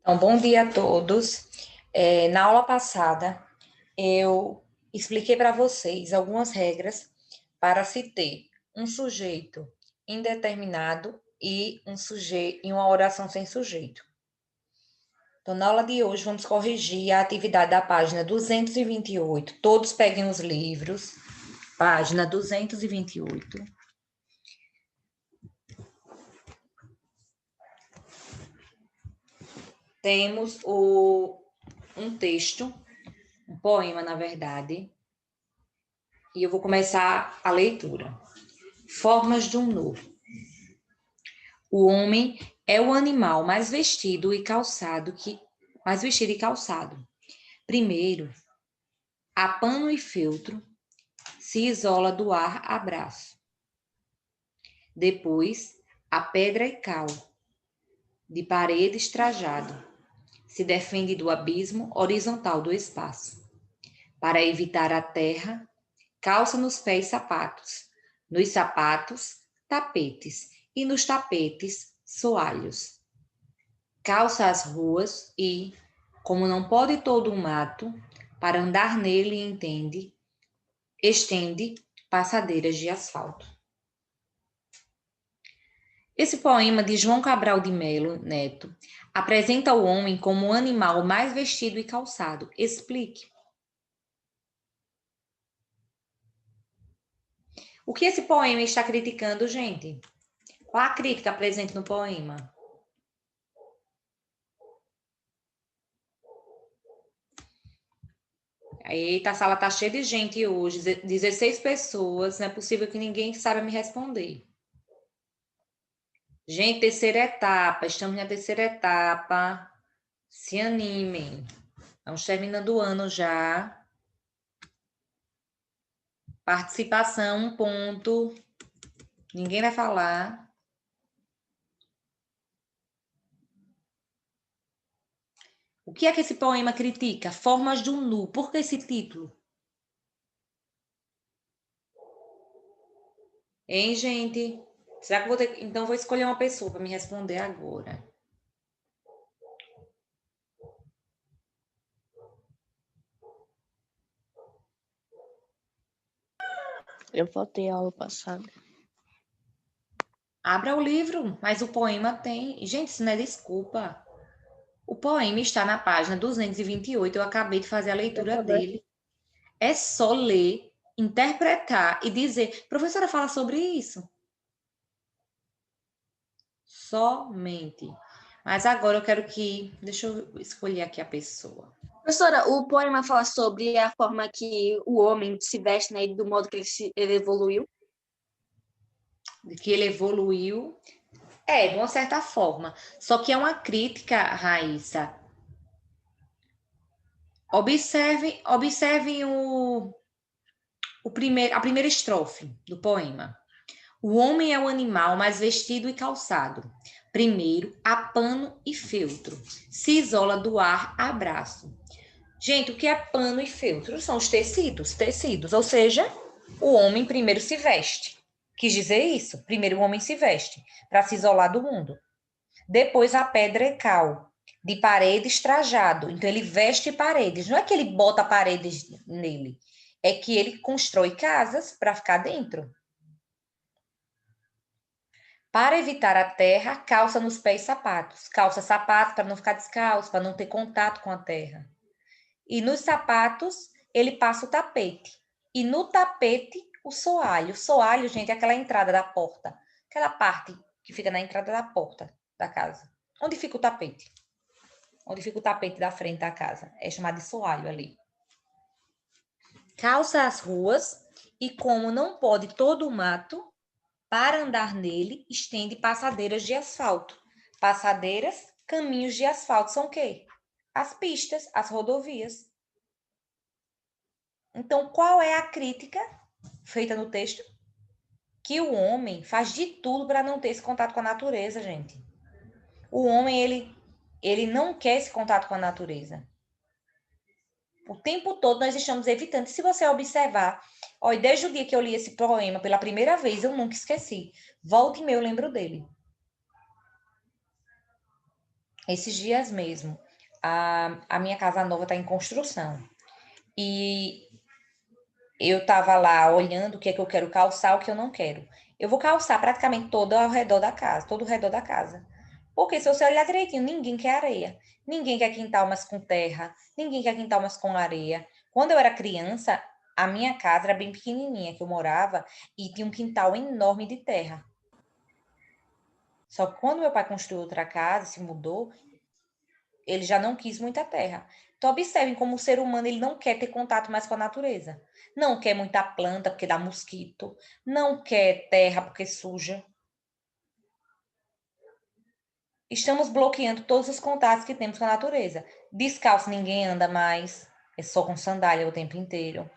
Então, bom dia a todos. Na aula passada, eu expliquei para vocês algumas regras para se ter um sujeito indeterminado e uma oração sem sujeito. Então, na aula de hoje, vamos corrigir a atividade da página 228. Todos peguem os livros, página 228. Temos um texto, um poema, na verdade, e eu vou começar a leitura. Formas de um nu. O homem é o animal mais vestido e calçado Primeiro, a pano e feltro, se isola do ar a braço. Depois, a pedra e cal, de paredes trajado, se defende do abismo horizontal do espaço. Para evitar a terra, calça nos pés sapatos, nos sapatos, tapetes, e nos tapetes, soalhos. Calça as ruas e, como não pode todo o mato, para andar nele estende passadeiras de asfalto. Esse poema de João Cabral de Melo Neto apresenta o homem como o animal mais vestido e calçado. Explique. O que esse poema está criticando, gente? Qual a crítica presente no poema? Eita, a sala tá cheia de gente hoje, 16 pessoas, não é possível que ninguém saiba me responder. Gente, terceira etapa, estamos na terceira etapa, se animem. Estamos terminando o ano já. Participação, 1 ponto. Ninguém vai falar. O que é que esse poema critica? Formas de um nu. Por que esse título? Hein, gente? Será que Então, vou escolher uma pessoa para me responder agora. Eu faltei a aula passada. Abra o livro, mas o poema tem... Gente, isso não é desculpa. O poema está na página 228, eu acabei de fazer a leitura dele. É só ler, interpretar e dizer... Professora, fala sobre isso. Somente. Mas agora eu quero que... Deixa eu escolher aqui a pessoa. Professora, o poema fala sobre a forma que o homem se veste, né, do modo que ele evoluiu. De que ele evoluiu. De uma certa forma. Só que é uma crítica, Raíssa. Observem a primeira estrofe do poema. O homem é o animal mais vestido e calçado. Primeiro, a pano e feltro. Se isola do ar a braço. Gente, o que é pano e feltro? São os tecidos. Ou seja, o homem primeiro se veste. Quis dizer isso. Primeiro o homem se veste para se isolar do mundo. Depois a pedra e cal, de paredes trajado. Então ele veste paredes. Não é que ele bota paredes nele. É que ele constrói casas para ficar dentro. Para evitar a terra, calça nos pés sapatos. Calça sapatos para não ficar descalço, para não ter contato com a terra. E nos sapatos, ele passa o tapete. E no tapete, o soalho. O soalho, gente, é aquela entrada da porta. Aquela parte que fica na entrada da porta da casa. Onde fica o tapete? Onde fica o tapete da frente da casa. É chamado de soalho ali. Calça as ruas e, como não pode todo o mato, para andar nele, estende passadeiras de asfalto. Passadeiras, caminhos de asfalto são o quê? As pistas, as rodovias. Então, qual é a crítica feita no texto? Que o homem faz de tudo para não ter esse contato com a natureza, gente. O homem, ele não quer esse contato com a natureza. O tempo todo nós estamos evitando. Se você observar, olha, desde o dia que eu li esse poema pela primeira vez, eu nunca esqueci. Volta e meia eu lembro dele. Esses dias mesmo, a minha casa nova está em construção. E eu estava lá olhando o que é que eu quero calçar, o que eu não quero. Eu vou calçar praticamente todo ao redor da casa, todo o redor da casa. Porque se você olhar direitinho, ninguém quer areia. Ninguém quer quintal mais com terra, ninguém quer quintal mais com areia. Quando eu era criança, a minha casa era bem pequenininha, que eu morava, e tinha um quintal enorme de terra. Só que quando meu pai construiu outra casa, se mudou, ele já não quis muita terra. Então, observem como o ser humano ele não quer ter contato mais com a natureza. Não quer muita planta porque dá mosquito. Não quer terra porque suja. Estamos bloqueando todos os contatos que temos com a natureza. Descalço ninguém anda mais. É só com sandália o tempo inteiro.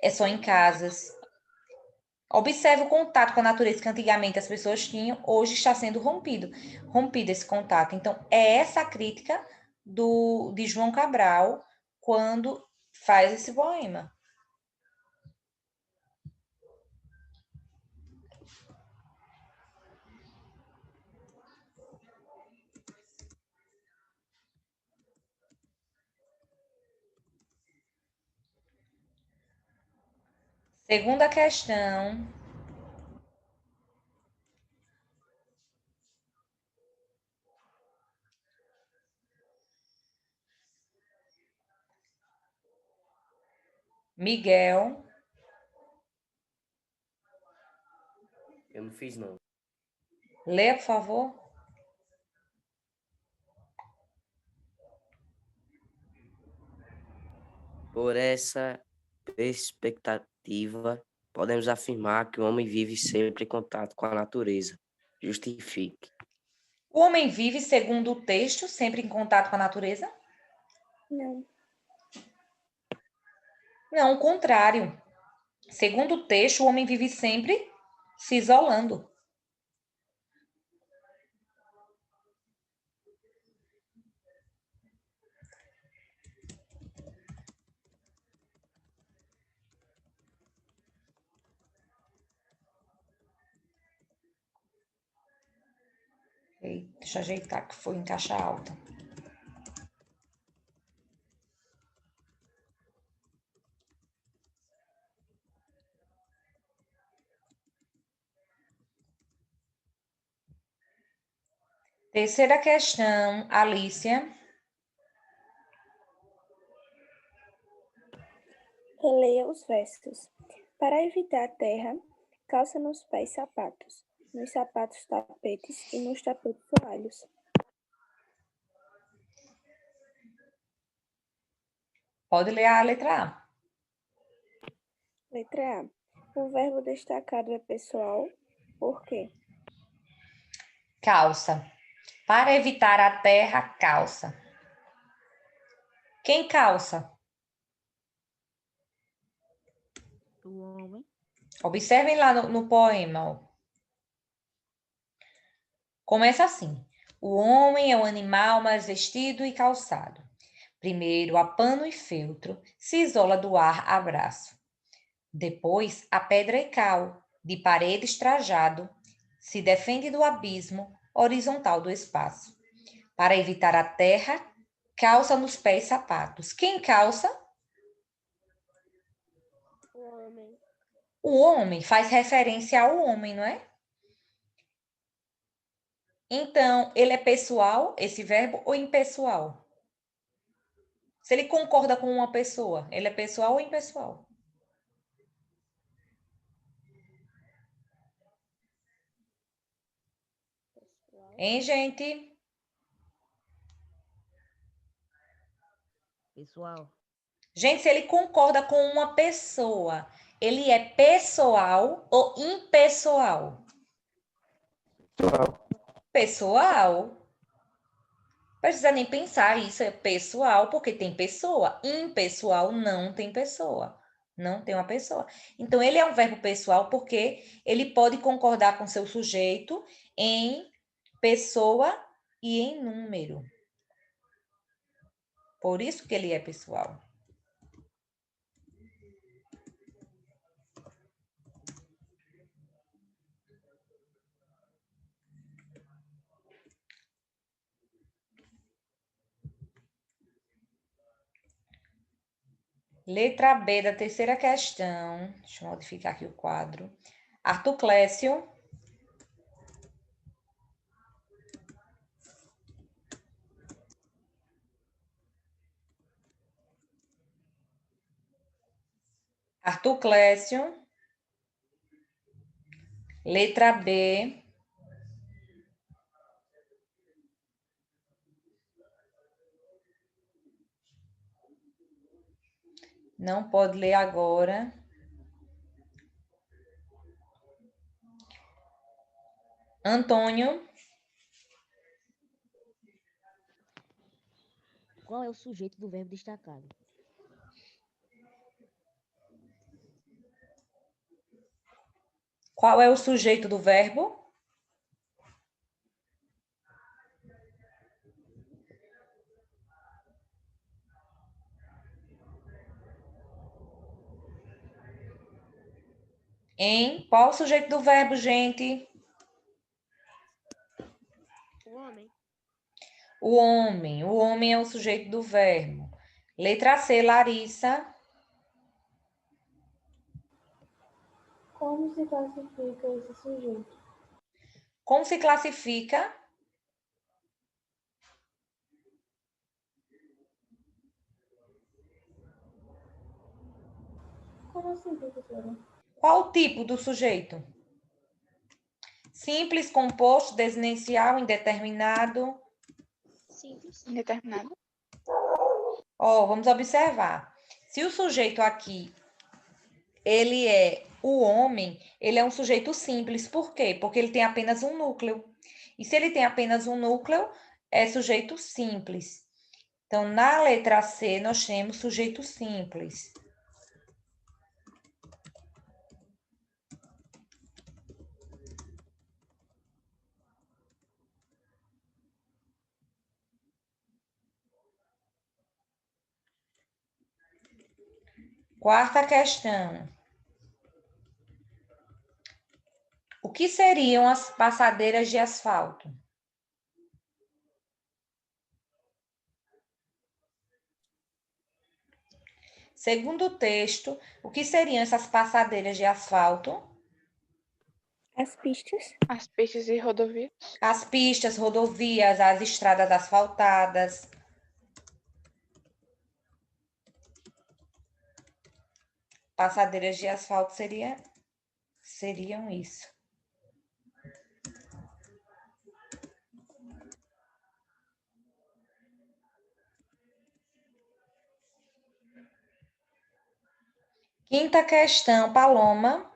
É só em casas. Observe o contato com a natureza que antigamente as pessoas tinham, hoje está sendo rompido. Rompido esse contato. Então, é essa a crítica de João Cabral quando faz esse poema. Segunda questão. Miguel, Eu não fiz, não. leia, por favor. Por essa perspectiva, podemos afirmar que o homem vive sempre em contato com a natureza. Justifique. O homem vive, segundo o texto, sempre em contato com a natureza? Não. Não, o contrário. Segundo o texto, o homem vive sempre se isolando. Deixa eu ajeitar que foi em caixa alta. Terceira questão, Alicia. Releia os versos. Para evitar terra, calça nos pés sapatos, nos sapatos tapetes e nos tapetes toalhos. Pode ler a letra A. Letra A. O verbo destacado é pessoal, por quê? Calça. Para evitar a terra, calça. Quem calça? O homem. Observem lá no poema. Ó. Começa assim. O homem é o animal mais vestido e calçado. Primeiro, a pano e feltro, se isola do ar a braço. Depois, a pedra e cal, de paredes trajado, se defende do abismo horizontal do espaço. Para evitar a terra, calça nos pés sapatos. Quem calça? O homem. O homem faz referência ao homem, não é? Então, ele é pessoal, esse verbo, ou impessoal? Se ele concorda com uma pessoa, ele é pessoal ou impessoal? Pessoal. Hein, gente? Pessoal. Gente, se ele concorda com uma pessoa, ele é pessoal ou impessoal? Pessoal. Precisa nem pensar, isso é pessoal, porque tem pessoa. Impessoal não tem pessoa. Não tem uma pessoa. Então, ele é um verbo pessoal porque ele pode concordar com seu sujeito em pessoa e em número. Por isso que ele é pessoal. Letra B da terceira questão. Deixa eu modificar aqui o quadro. Arthur Clécio. Arthur Clécio. Letra B. Não pode ler agora. Antônio. Qual é o sujeito do verbo destacado? Qual é o sujeito do verbo? Em? Qual é o sujeito do verbo, gente? O homem. O homem. O homem é o sujeito do verbo. Letra C, Larissa. Como se classifica esse sujeito? Como se classifica? Como assim, professora? Qual o tipo do sujeito? Simples, composto, desinicial, indeterminado. Simples. Indeterminado. Ó, vamos observar. Se o sujeito aqui, ele é o homem, ele é um sujeito simples. Por quê? Porque ele tem apenas um núcleo. E se ele tem apenas um núcleo, é sujeito simples. Então, na letra C, nós temos sujeito simples. Quarta questão. O que seriam as passadeiras de asfalto? Segundo o texto, o que seriam essas passadeiras de asfalto? As pistas. As pistas e rodovias. As pistas, rodovias, as estradas asfaltadas. Passadeiras de asfalto seriam isso. Quinta questão, Paloma.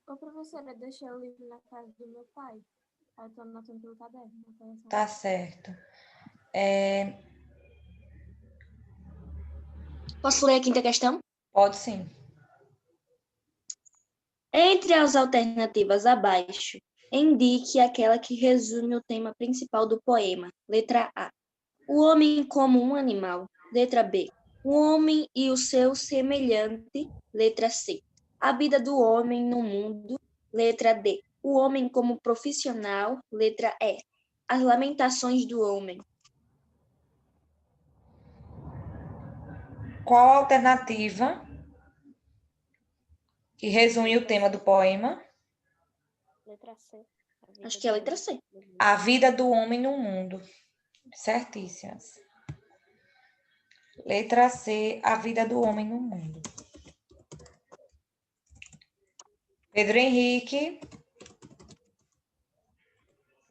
Ô, professora, eu deixei o livro na casa do meu pai. Eu tô anotando pelo caderno. Tá certo. Posso ler a quinta questão? Pode sim. Entre as alternativas abaixo, indique aquela que resume o tema principal do poema. Letra A. O homem como um animal. Letra B. O homem e o seu semelhante. Letra C. A vida do homem no mundo. Letra D. O homem como profissional. Letra E. As lamentações do homem. Qual a alternativa que resume o tema do poema? Letra C. Acho que é a letra C. A vida do homem no mundo. Certíssimas. Letra C, a vida do homem no mundo. Pedro Henrique.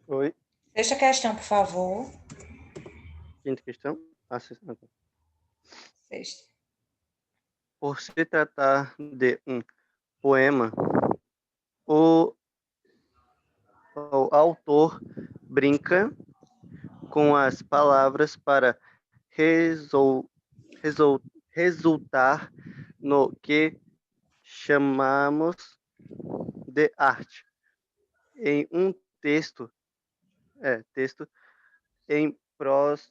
Oi, Sexta questão, por favor. quinta questão. Sexta. Sexta. Por se tratar de um poema, o, o autor brinca com as palavras para resultar no que chamamos de arte. Em um texto em prosa,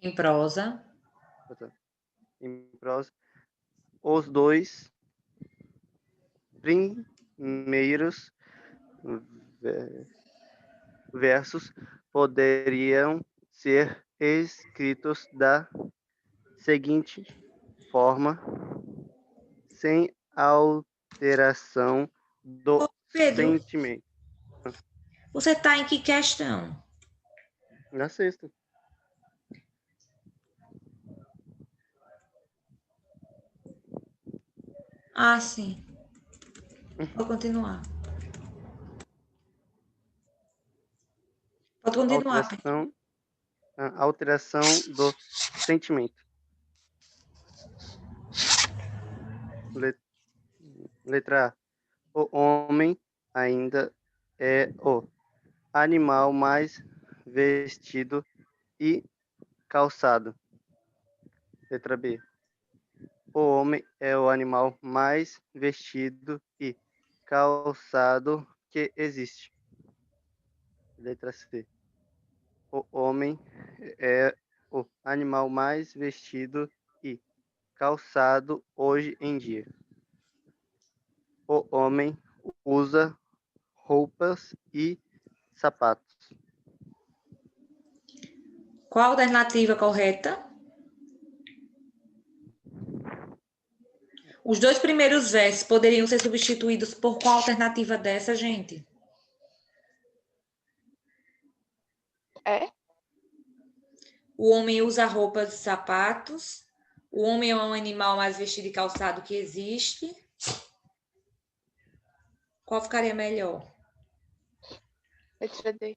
Em prosa. em prosa, os dois primeiros versos poderiam ser escritos da seguinte forma, sem alteração do Pedro, sentimento. você está em que questão? Na sexta. Ah, sim. Pode continuar. Pode continuar, Pedro. Alteração do sentimento. Letra A. O homem ainda é o animal mais vestido e calçado. Letra B. O homem é o animal mais vestido e calçado que existe. Letra C. O homem é o animal mais vestido e calçado hoje em dia. O homem usa roupas e sapatos. Qual a alternativa correta? Os dois primeiros versos poderiam ser substituídos por qual alternativa dessa, gente? É? O homem usa roupas e sapatos. O homem é um animal mais vestido e calçado que existe. Qual ficaria melhor? Letra D.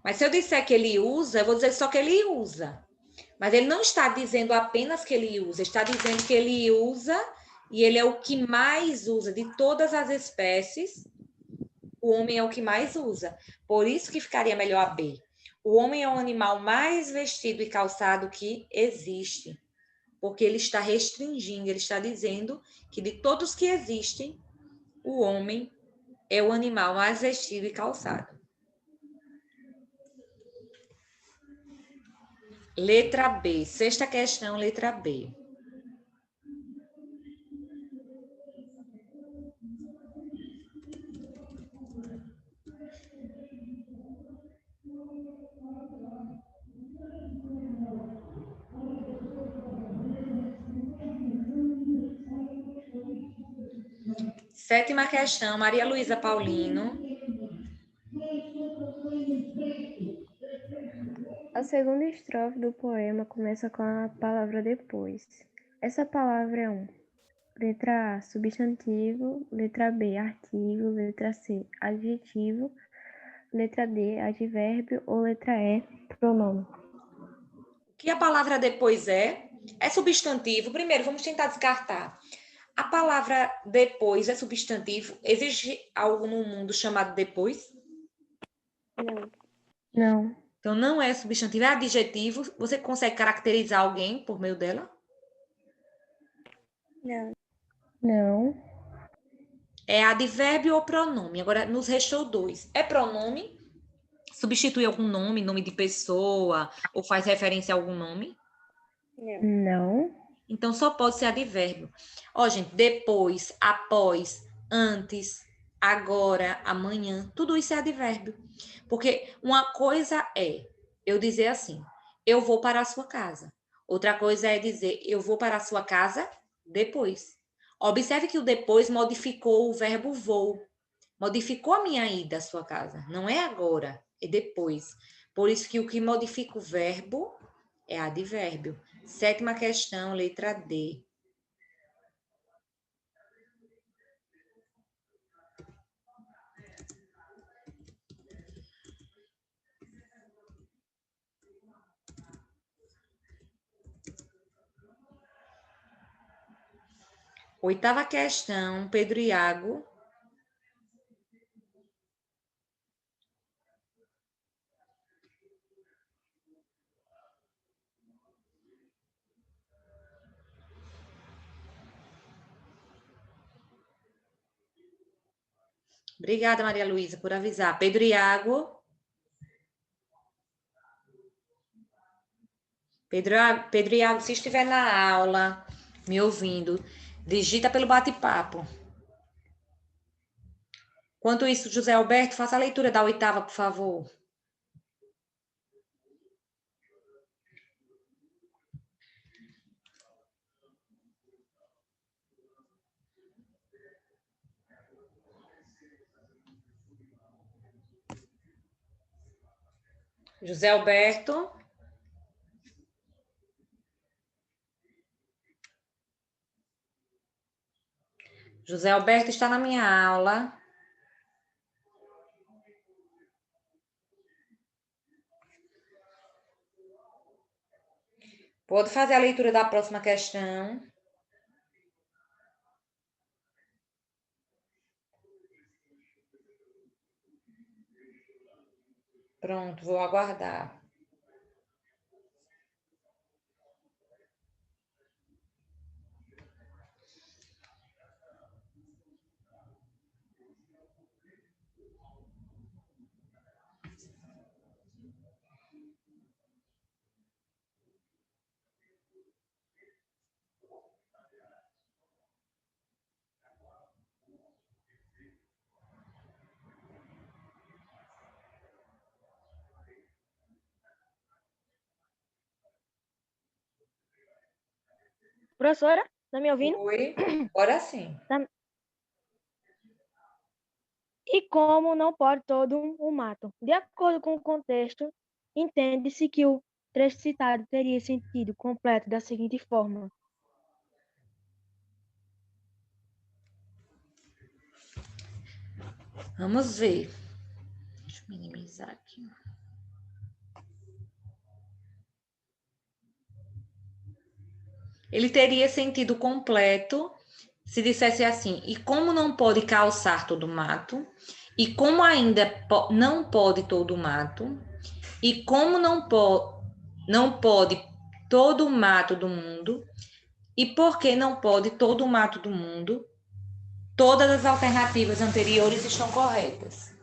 Mas se eu disser que ele usa, eu vou dizer só que ele usa. Mas ele não está dizendo apenas que ele usa, está dizendo que ele usa e ele é o que mais usa de todas as espécies. O homem é o que mais usa. Por isso que ficaria melhor a B. O homem é o animal mais vestido e calçado que existe. Porque ele está restringindo, ele está dizendo que de todos que existem, o homem é o animal mais vestido e calçado. Letra B. Sexta questão, letra B. Sétima questão, Maria Luísa Paulino. A segunda estrofe do poema começa com a palavra depois. Essa palavra é letra A, substantivo, letra B, artigo, letra C, adjetivo, letra D, advérbio ou letra E, pronome. O que a palavra depois é? É substantivo. Primeiro, vamos tentar descartar. A palavra depois é substantivo. Existe algo no mundo chamado depois? Não. Então, não é substantivo, é adjetivo. Você consegue caracterizar alguém por meio dela? Não. É advérbio ou pronome. Agora, nos restou dois. É pronome? Substitui algum nome, nome de pessoa, ou faz referência a algum nome? Não. Então, só pode ser advérbio. Ó, gente, depois, após, antes, agora, amanhã, tudo isso é advérbio. Porque uma coisa é eu dizer assim, eu vou para a sua casa. Outra coisa é dizer, eu vou para a sua casa depois. Observe que o depois modificou o verbo vou. Modificou a minha ida à sua casa. Não é agora, é depois. Por isso que o que modifica o verbo é advérbio. Sétima questão, letra D. Oitava questão, Pedro Iago. Obrigada, Maria Luísa, por avisar. Pedro Iago. Pedro Iago, se estiver na aula, me ouvindo, digita pelo bate-papo. Enquanto isso, José Alberto, faça a leitura da 8ª, por favor. José Alberto. José Alberto está na minha aula. Pode fazer a leitura da próxima questão. Pronto, vou aguardar. Professora, tá me ouvindo? Oi, agora sim. E como não pode todo o mato? De acordo com o contexto, entende-se que o trecho citado teria sentido completo da seguinte forma. Vamos ver. Deixa eu minimizar aqui. Ele teria sentido completo se dissesse assim: e como não pode calçar todo o mato, e como ainda não pode todo o mato, e como não pode todo o mato do mundo, e por que não pode todo o mato do mundo, todas as alternativas anteriores estão corretas.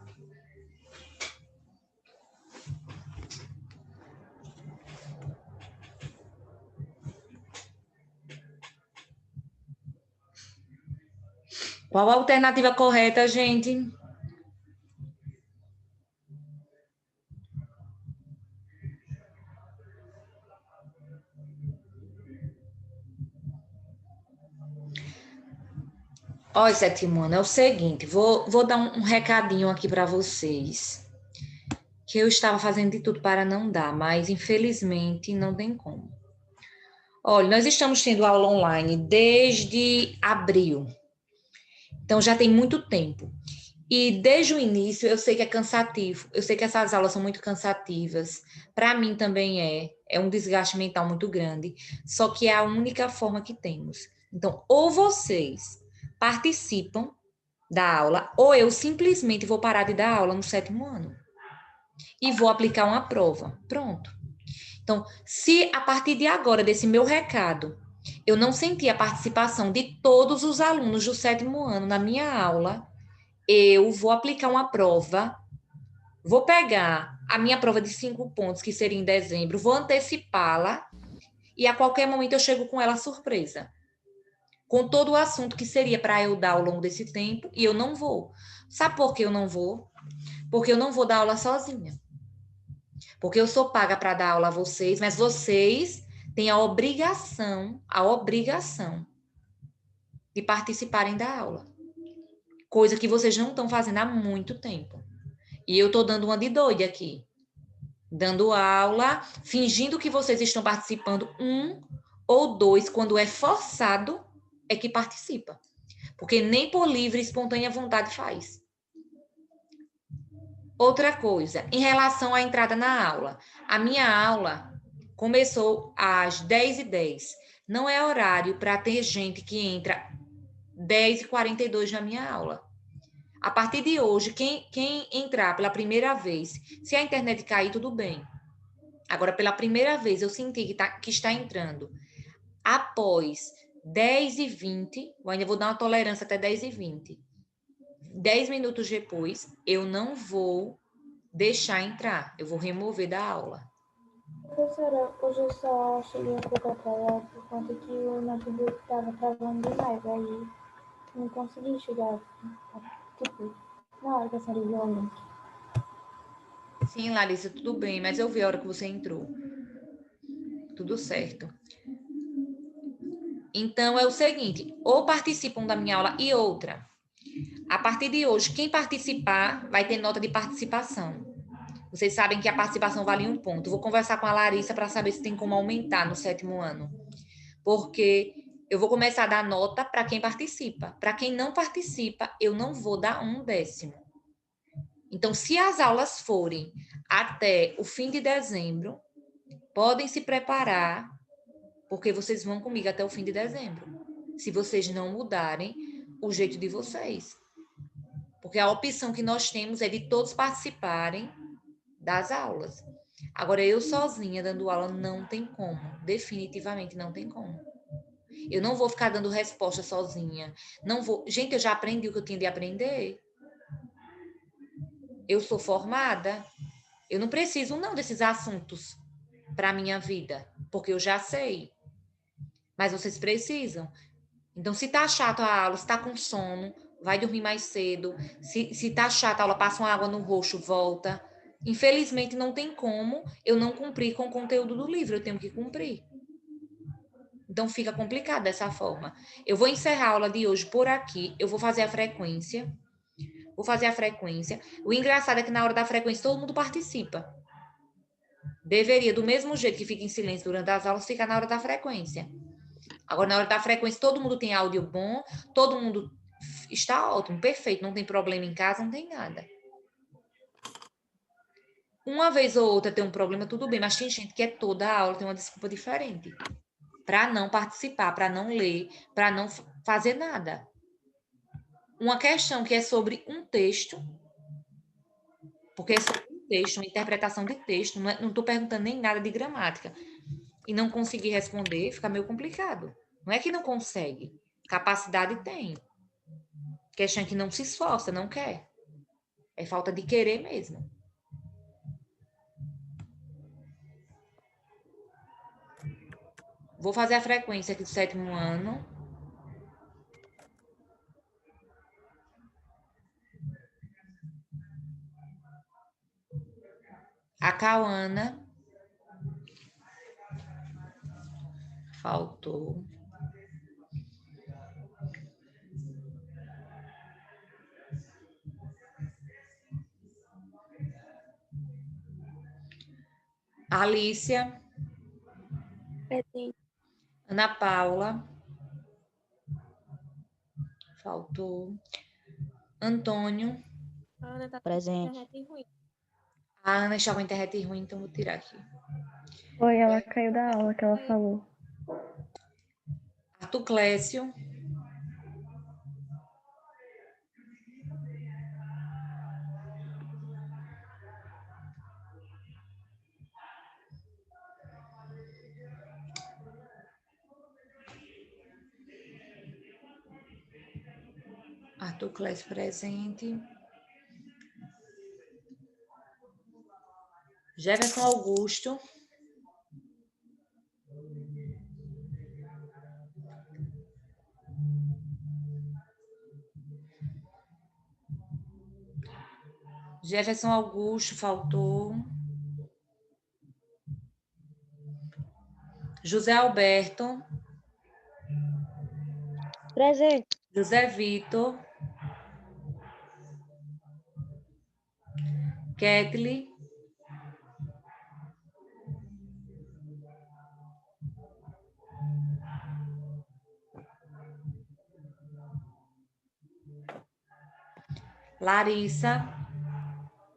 Qual a alternativa correta, gente? Olha, sétimo ano, é o seguinte, vou dar um recadinho aqui para vocês, que eu estava fazendo de tudo para não dar, mas infelizmente não tem como. Olha, nós estamos tendo aula online desde abril, então já tem muito tempo. E desde o início eu sei que é cansativo, eu sei que essas aulas são muito cansativas, para mim também é um desgaste mental muito grande, só que é a única forma que temos. Então, ou vocês participam da aula, ou eu simplesmente vou parar de dar aula no 7º ano e vou aplicar uma prova. Pronto. Então, se a partir de agora, desse meu recado, eu não sentir a participação de todos os alunos do 7º ano na minha aula, eu vou aplicar uma prova, vou pegar a minha prova de 5 pontos, que seria em dezembro, vou antecipá-la e a qualquer momento eu chego com ela surpresa. Com todo o assunto que seria para eu dar ao longo desse tempo, e eu não vou. Sabe por que eu não vou? Porque eu não vou dar aula sozinha. Porque eu sou paga para dar aula a vocês, mas vocês têm a obrigação de participarem da aula. Coisa que vocês não estão fazendo há muito tempo. E eu estou dando uma de doida aqui. Dando aula, fingindo que vocês estão participando 1 ou 2, quando é forçado, é que participa. Porque nem por livre e espontânea vontade faz. Outra coisa, em relação à entrada na aula. A minha aula começou às 10h10. Não é horário para ter gente que entra 10h42 na minha aula. A partir de hoje, quem entrar pela primeira vez, se a internet cair, tudo bem. Agora, pela primeira vez, eu senti que está entrando após 10h20, eu ainda vou dar uma tolerância até 10h20. 10 minutos depois, eu não vou deixar entrar, eu vou remover da aula. Professora, hoje eu só cheguei um pouco atrasada por conta que o notebook estava travando demais, aí não consegui chegar, tipo, na hora que a senhora enviou o link. Sim, Larissa, tudo bem, mas eu vi a hora que você entrou. Tudo certo. Então, é o seguinte, ou participam da minha aula e outra. A partir de hoje, quem participar vai ter nota de participação. Vocês sabem que a participação vale 1 ponto. Vou conversar com a Larissa para saber se tem como aumentar no 7º ano. Porque eu vou começar a dar nota para quem participa. Para quem não participa, eu não vou dar 1 décimo. Então, se as aulas forem até o fim de dezembro, podem se preparar, porque vocês vão comigo até o fim de dezembro. Se vocês não mudarem o jeito de vocês. Porque a opção que nós temos é de todos participarem das aulas. Agora, eu sozinha dando aula não tem como. Definitivamente não tem como. Eu não vou ficar dando resposta sozinha. Não vou. Gente, eu já aprendi o que eu tinha de aprender. Eu sou formada. Eu não preciso não desses assuntos para a minha vida, porque eu já sei. Mas vocês precisam. Então, se tá chato a aula, se tá com sono, vai dormir mais cedo. Se tá chata a aula, passa uma água no roxo, volta. Infelizmente, não tem como eu não cumprir com o conteúdo do livro. Eu tenho que cumprir. Então, fica complicado dessa forma. Eu vou encerrar a aula de hoje por aqui. Eu vou fazer a frequência. O engraçado é que na hora da frequência, todo mundo participa. Deveria, do mesmo jeito que fica em silêncio durante as aulas, ficar na hora da frequência. Agora, na hora da frequência, todo mundo tem áudio bom, todo mundo está ótimo, perfeito, não tem problema em casa, não tem nada. Uma vez ou outra tem um problema, tudo bem, mas tem gente que é toda a aula, tem uma desculpa diferente. Para não participar, para não ler, para não fazer nada. Uma questão que é sobre um texto, porque é sobre um texto, uma interpretação de texto, não estou perguntando nem nada de gramática, e não conseguir responder, fica meio complicado. Não é que não consegue, capacidade tem. Questão que não se esforça, não quer. É falta de querer mesmo. Vou fazer a frequência aqui do 7º ano. A Cauana. Faltou. Alícia. Presente. Ana Paula. Faltou. Antônio. Presente. A Ana está com a internet ruim, então vou tirar aqui. Foi, ela caiu da aula que ela falou. Arthur Clécio. Arthur Clécio presente. Jefferson Augusto. Jefferson Augusto, faltou. José Alberto. Presente. José Vitor. Ketli. Larissa.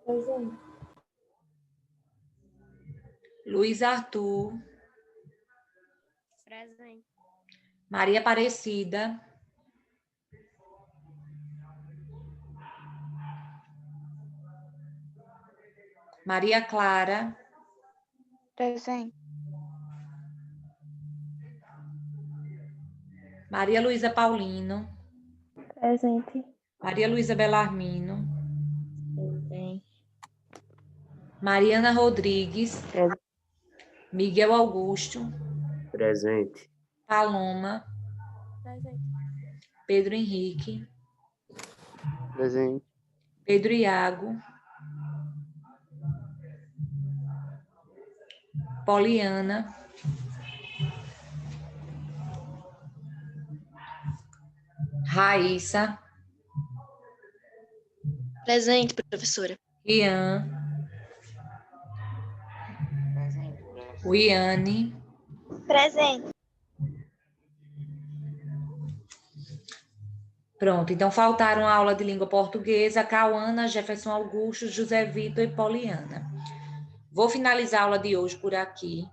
Presente. Luiz Arthur. Presente. Maria Aparecida. Maria Clara. Presente. Maria Luísa Paulino. Presente. Maria Luísa Belarmino. Presente. Mariana Rodrigues. Miguel Augusto. Presente. Paloma. Presente. Pedro Henrique. Presente. Pedro Iago, Poliana, Raíssa, Presente, professora. Ian, Wiane, Presente. pronto, então faltaram a aula de língua portuguesa, Cauana, Jefferson Augusto, José Vitor e Poliana. Vou finalizar a aula de hoje por aqui.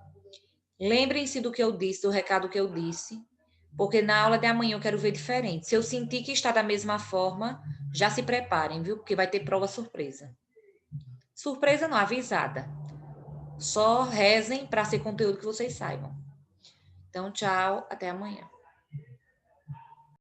Lembrem-se do que eu disse, do recado que eu disse, porque na aula de amanhã eu quero ver diferente. Se eu sentir que está da mesma forma, já se preparem, viu? Porque vai ter prova surpresa. Surpresa não, avisada. Só rezem para ser conteúdo que vocês saibam. Então, tchau, até amanhã.